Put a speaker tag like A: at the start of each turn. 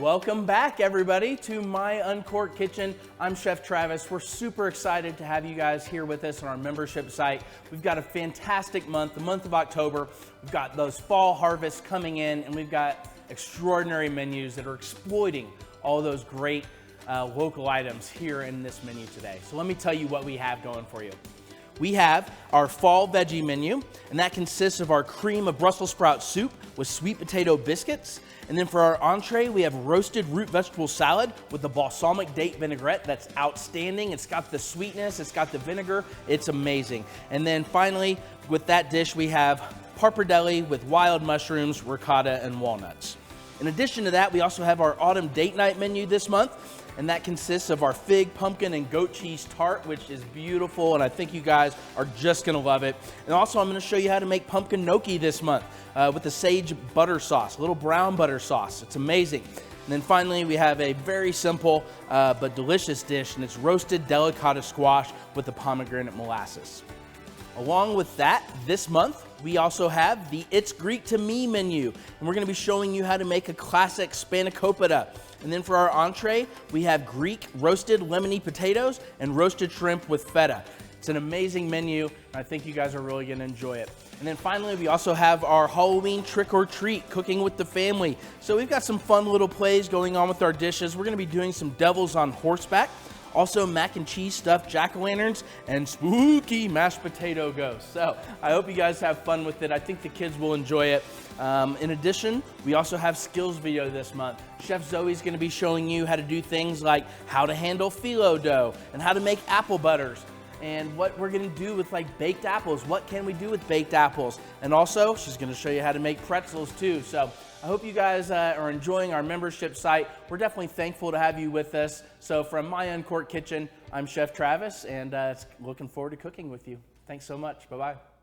A: Welcome back, everybody, to My Uncorked Kitchen. I'm Chef Travis. We're super excited to have you guys here with us on our membership site. We've got a fantastic month, the month of October. We've got those fall harvests coming in, and we've got extraordinary menus that are exploiting all those great local items here in this menu today. So let me tell you what we have going for you. We have our fall veggie menu, and that consists of our cream of Brussels sprout soup with sweet potato biscuits. And then for our entree, we have roasted root vegetable salad with the balsamic date vinaigrette. That's outstanding. It's got the sweetness, it's got the vinegar, it's amazing. And then finally, with that dish, we have pappardelle with wild mushrooms, ricotta, and walnuts. In addition to that, we also have our autumn date night menu this month, and that consists of our fig, pumpkin, and goat cheese tart, which is beautiful, and I think you guys are just gonna love it. And also, I'm gonna show you how to make pumpkin gnocchi this month with the sage butter sauce, a little brown butter sauce. It's amazing. And then finally, we have a very simple but delicious dish, and it's roasted delicata squash with the pomegranate molasses. Along with that, this month, we also have the It's Greek to Me menu, and we're gonna be showing you how to make a classic Spanakopita. And then for our entree, we have Greek roasted lemony potatoes and roasted shrimp with feta. It's an amazing menu, and I think you guys are really gonna enjoy it. And then finally, we also have our Halloween trick or treat, cooking with the family. So we've got some fun little plays going on with our dishes. We're gonna be doing some devils on horseback, also mac and cheese stuffed jack-o'-lanterns, and spooky mashed potato ghosts. So I hope you guys have fun with it. I think the kids will enjoy it. In addition, we also have skills video this month. Chef Zoe's gonna be showing you how to do things like how to handle phyllo dough and how to make apple butters and what we're gonna do with like baked apples. What can we do with baked apples? And also, she's gonna show you how to make pretzels too. So I hope you guys are enjoying our membership site. We're definitely thankful to have you with us. So from My Uncorked Kitchen, I'm Chef Travis, and looking forward to cooking with you. Thanks so much. Bye-bye.